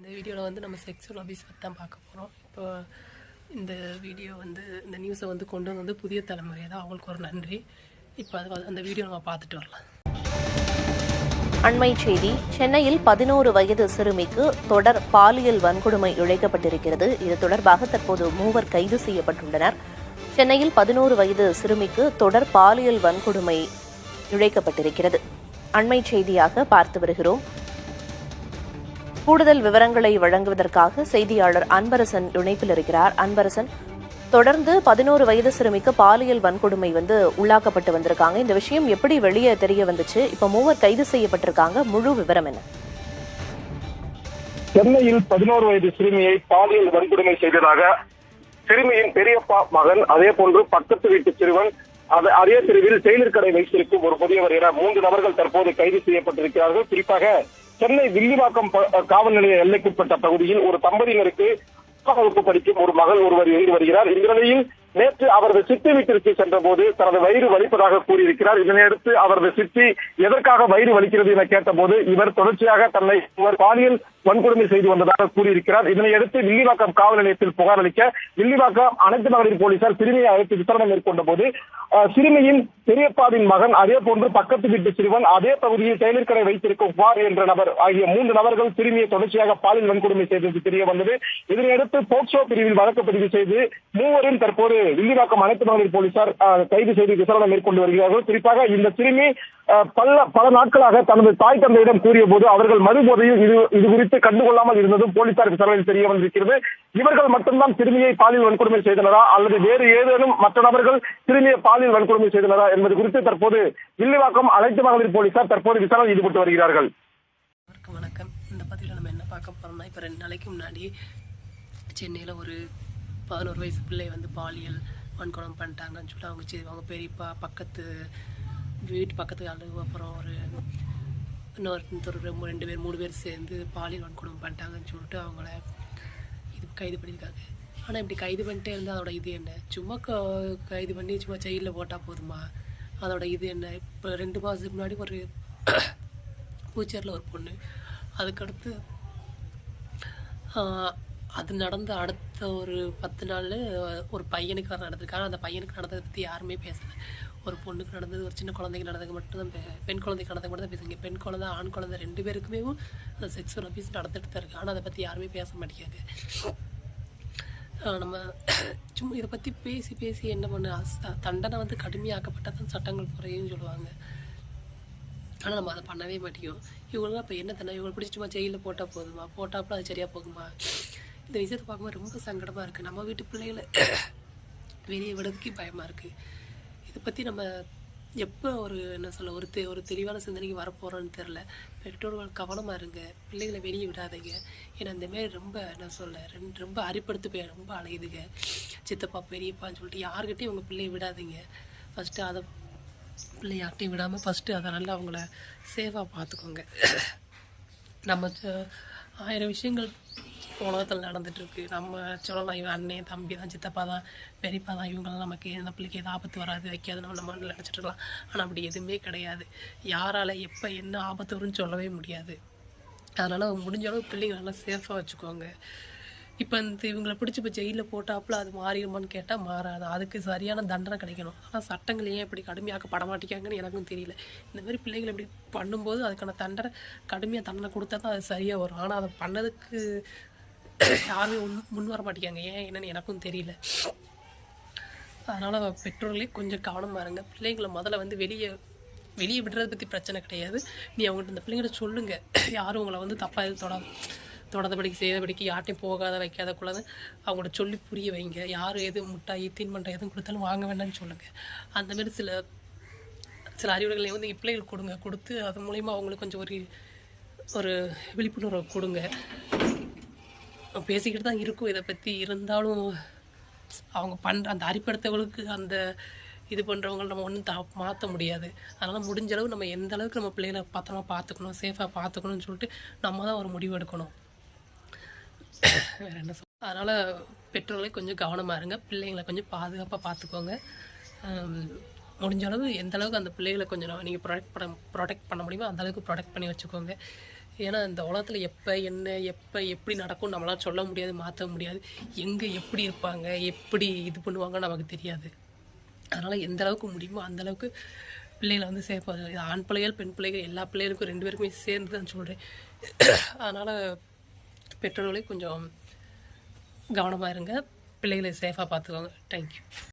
இந்த வீடியோவில் வந்து நம்ம செக்ஸுவல் அபியூஸ் பற்றி தான் பார்க்க போகிறோம். இப்போ இந்த வீடியோ வந்து இந்த நியூஸை வந்து கொண்டு வந்து புதிய தலைமுறை தான், அவங்களுக்கு ஒரு நன்றி. இப்போ அந்த வீடியோ நம்ம பார்த்துட்டு வரலாம். அண்மை செய்தி. சென்னையில் 11 வயது சிறுமிக்கு தொடர் பாலியல் வன்கொடுமை இழைக்கப்பட்டிருக்கிறது. இது தொடர்பாக தற்போது 3 கைது செய்யப்பட்டுள்ளனர். சென்னையில் 11 வயது சிறுமிக்கு தொடர் பாலியல் வன்கொடுமை இழைக்கப்பட்டிருக்கிறது. அண்மை செய்தியாக பார்த்து வருகிறோம். கூடுதல் விவரங்களை வழங்குவதற்காக செய்தியாளர் அன்பரசன் இணைப்பில் இருக்கிறார். அன்பரசன், தொடர்ந்து 11 வயது சிறுமிக்கு பாலியல் வன்கொடுமை உள்ளாக்கப்பட்டு வந்திருக்காங்க. இந்த விஷயம் எப்படி வெளியே தெரிய வந்துச்சு? இப்ப 3 கைது செய்யப்பட்டிருக்காங்க. முழு விவரம் என்ன? சென்னையில் 11 வயது சிறுமியை பாலியல் வன்கொடுமை செய்ததாக சிறுமியின் பெரியப்பா மகன், அதே போன்று பக்கத்து வீட்டு சிறுவன், அதே தெருவில் டெய்லர் கடை வைத்திருக்கும் ஒரு முதியவர் என 3 நபர்கள் தற்போது கைது செய்யப்பட்டிருக்கிறார்கள். குறிப்பாக சென்னை வில்லிவாக்கம் காவல் நிலைய எல்லைக்குட்பட்ட பகுதியில் ஒரு தம்பதியினருக்கு வகுப்பு படிக்கும் ஒரு மகள் ஒருவர் இருந்து வருகிறார். இந்த நிலையில் நேற்று அவரது சித்தி வீட்டிற்கு சென்ற போது தனது வயிறு வலிப்பதாக கூறியிருக்கிறார். இதனையடுத்து அவரது சித்தி எதற்காக வயிறு வலிக்கிறது என கேட்டபோது இவர் தொடர்ச்சியாக தன்னை பாலியல் வன்கொடுமை செய்து வந்ததாக கூறியிருக்கிறார். இதனையடுத்து வில்லிவாக்கம் காவல் நிலையத்தில் புகார் அளிக்க வில்லிவாக்கம் அனைத்து மகளிர் போலீசார் சிறுமியை அழைத்து விசாரணை மேற்கொண்ட போது சிறுமியின் பெரியப்பாவின் மகன், அதே போன்று பக்கத்து வீட்டு சிறுவன், அதே பகுதியில் டெய்லர் கடை வைத்திருக்கும் குமார் என்ற நபர் ஆகிய 3 நபர்கள் சிறுமியை தொடர்ச்சியாக பாலியல் வன்கொடுமை செய்தது தெரிய வந்தது. இதனையடுத்து போக்சோ பிரிவில் வழக்கு பதிவு செய்து 3 தற்போது வில்லிவாக்கம் அனைத்து மகளிர் போலீசார் கைது செய்து விசாரணை மேற்கொண்டு வருகிறார்கள். குறிப்பாக இந்த சிறுமி பல நாட்களாக தனது தாய் தந்தையிடம் கூறிய போது அவர்கள் மறுபோதையில் இது குறித்து கண்டுகொள்ளாமல் இருந்ததும் போலீசார் விசாரணையில் தெரிய வந்திருக்கிறது. இவர்கள் மட்டும்தான் சிறுமியை பாலியல் வன்கொடுமை செய்தனரா அல்லது வேறு ஏதேனும் மற்ற நபர்கள் சிறுமியை பாலியல் வன்கொடுமை செய்தனரா என்பது குறித்து தற்போது வில்லிவாக்கம் அனைத்து மகளிர் போலீசார் தற்போது விசாரணை ஈடுபட்டு வருகிறார்கள். வணக்கம். இந்த பதிவில் நம்ம என்ன பார்க்க போறோம்னா, இப்போ 2 நாளைக்கு முன்னாடி சென்னையில் ஒரு 11 வயசு பிள்ளை பாலியல் வன்கொடுமை பண்ணிட்டாங்கன்னு சொல்லிட்டு அவங்க பெரியப்பா வீட்டு பக்கத்து ஆளு, அப்புறம் இன்னொரு 2 பேர் 3 பேர் சேர்ந்து பாலியல் வன்கொடுமை பண்ணிட்டாங்கன்னு சொல்லிட்டு அவங்கள கைது பண்ணியிருக்காங்க. ஆனால் இப்படி கைது பண்ணிட்டே இருந்தால் அதோட இது என்ன? சும்மா கைது பண்ணி சும்மா ஜெயிலில் போட்டால் போதுமா? அதோட இது என்ன? இப்போ 2 மாதத்துக்கு முன்னாடி ஒரு பூச்சேரியில் ஒரு பொண்ணு, அதுக்கடுத்து அது நடந்த அடுத்த ஒரு 10 நாள் ஒரு பையனுக்கு நடந்திருக்காங்க. அந்த பையனுக்கு நடந்ததை பற்றி யாருமே பேசலை. ஒரு பொண்ணுக்கு நடந்தது, ஒரு சின்ன குழந்தைக்கு நடந்தது மட்டும்தான், பெண் குழந்தைக்கு நடந்தது மட்டும் தான் பேசுங்க. பெண் குழந்தை ஆண் குழந்தை 2 பேருக்குமே அந்த செக்ஸுவல் அபியூஸ் நடந்துட்டு தான் இருக்குது. ஆனால் அதை பற்றி யாருமே பேச மாட்டேங்காங்க. நம்ம சும்மா இதை பற்றி பேசி என்ன பண்ண, தண்டனை கடுமையாக்கப்பட்டதான் சட்டங்கள் குறையும்னு சொல்லுவாங்க. ஆனால் நம்ம அதை பண்ணவே மாட்டேங்கும். இவங்களாம் இப்போ என்ன தண்டனை? இவங்களை பிடிச்சி சும்மா ஜெயிலில் போட்டால் போதுமா? போட்டாப்புல அது சரியாக போகுமா? இந்த விஷயத்தை பார்க்கும்போது ரொம்ப சங்கடமாக இருக்குது. நம்ம வீட்டு பிள்ளைகளை வெளியே விடுறதுக்கே பயமாக இருக்குது. இதை பற்றி நம்ம எப்போ ஒரு தெளிவான சிந்தனைக்கு வரப்போகிறோன்னு தெரில. பெற்றோர்கள் கவனமாக இருங்க, பிள்ளைகளை வெளியே விடாதீங்க. ஏன்னா இந்தமாரி ரொம்ப அரிப்படுத்து ரொம்ப அலையுதுங்க. சித்தப்பா பெரியப்பான்னு சொல்லிட்டு யாருக்கிட்டையும் உங்கள் பிள்ளையை விடாதீங்க. ஃபஸ்ட்டு அதை பிள்ளை யார்ட்டையும் விடாமல் ஃபஸ்ட்டு அதை நல்லா அவங்கள சேஃபாக பார்த்துக்கோங்க. நம்ம 1000 விஷயங்கள் உலகத்தில் நடந்துகிட்ருக்கு. நம்ம சொல்லலாம், இவன் அண்ணன் தம்பி தான், சித்தப்பா தான், பெரியப்பா தான், இவங்களாம் நமக்கு இந்த பிள்ளைக்கு எது ஆபத்து வராது வைக்காது நம்ம நினச்சிட்ருக்கலாம். ஆனால் அப்படி எதுவுமே கிடையாது. யாரால் எப்போ என்ன ஆபத்து வரும்னு சொல்லவே முடியாது. அதனால் முடிஞ்ச அளவு பிள்ளைங்க நல்லா சேஃபாக வச்சுக்கோங்க. இப்போ இவங்களை பிடிச்சி இப்போ ஜெயிலில் போட்டாப்புல அது மாறிடுமான்னு கேட்டால் மாறாது. அதுக்கு சரியான தண்டனை கிடைக்கணும். ஆனால் சட்டங்கள் ஏன் இப்படி கடுமையாக்கப்பட மாட்டேங்காங்கன்னு எனக்கும் தெரியல. இந்தமாதிரி பிள்ளைங்களை இப்படி பண்ணும்போது அதுக்கான கடுமையாக தண்டனை கொடுத்தா தான் அது சரியாக வரும். ஆனால் அதை பண்ணதுக்கு யாருமே முன் வர மாட்டேங்காங்க. ஏன் என்னன்னு எனக்கும் தெரியல. அதனால் பெற்றோர்களே கொஞ்சம் கவனமாக இருங்க. பிள்ளைங்களை முதல்ல வெளியே விடுறதை பற்றி பிரச்சனை கிடையாது. நீ அவங்கள்ட்ட இந்த பிள்ளைங்கிட்ட சொல்லுங்கள், யாரும் உங்களை தப்பாக எதுவும் தொடர்ந்தபடிக்கு செய்தபடிக்கு யார்ட்டையும் போகாத வைக்காத கூடாது. அவங்கள்ட்ட சொல்லி புரிய வைங்க. யார் எது முட்டாய் தீன்மண்டை எதுவும் கொடுத்தாலும் வாங்க வேண்டாம்னு சொல்லுங்கள். அந்தமாரி சில அறிவுரைகளை பிள்ளைகள் கொடுத்து அது மூலிமா அவங்களுக்கு கொஞ்சம் ஒரு விழிப்புணர்வை கொடுங்க. பேசிக்கிட்டு தான் இருக்கும் இதை பற்றி. இருந்தாலும் அவங்க அந்த அரிப்படுத்தவங்களுக்கு அந்த இது பண்ணுறவங்க நம்ம ஒன்றும் மாற்ற முடியாது. அதனால் முடிஞ்ச அளவு நம்ம எந்த அளவுக்கு நம்ம பிள்ளைகளை பத்திரமா பார்த்துக்கணும், சேஃபாக பார்த்துக்கணும்னு சொல்லிட்டு நம்ம தான் ஒரு முடிவு எடுக்கணும். வேறு என்ன அதனால் பெற்றோர்களே கொஞ்சம் கவனமாக இருங்க. பிள்ளைங்களை கொஞ்சம் பாதுகாப்பாக பார்த்துக்கோங்க. முடிஞ்ச அளவு எந்த அளவுக்கு அந்த பிள்ளைகளை கொஞ்சம் நீங்கள் ப்ரொடெக்ட் பண்ண முடியுமோ அந்தளவுக்கு ப்ரொடெக்ட் பண்ணி வச்சுக்கோங்க. ஏன்னா இந்த உலகத்தில் எப்போ என்ன எப்போ எப்படி நடக்கும் நம்மளால் சொல்ல முடியாது, மாற்ற முடியாது. எங்கே எப்படி இருப்பாங்க, எப்படி இது பண்ணுவாங்க நமக்கு தெரியாது. அதனால் எந்த அளவுக்கு முடியுமோ அந்த அளவுக்கு பிள்ளைகளை வந்து சேஃபாக, இது ஆண் பிள்ளைகள் பெண் பிள்ளைகள் எல்லா பிள்ளைகளுக்கும் 2 பேருக்குமே சேர்ந்து தான் சொல்கிறேன். அதனால் பெற்றோர்களே கொஞ்சம் கவனமாக இருங்க, பிள்ளைகளை சேஃபாக பார்த்துக்கோங்க. தேங்க்யூ.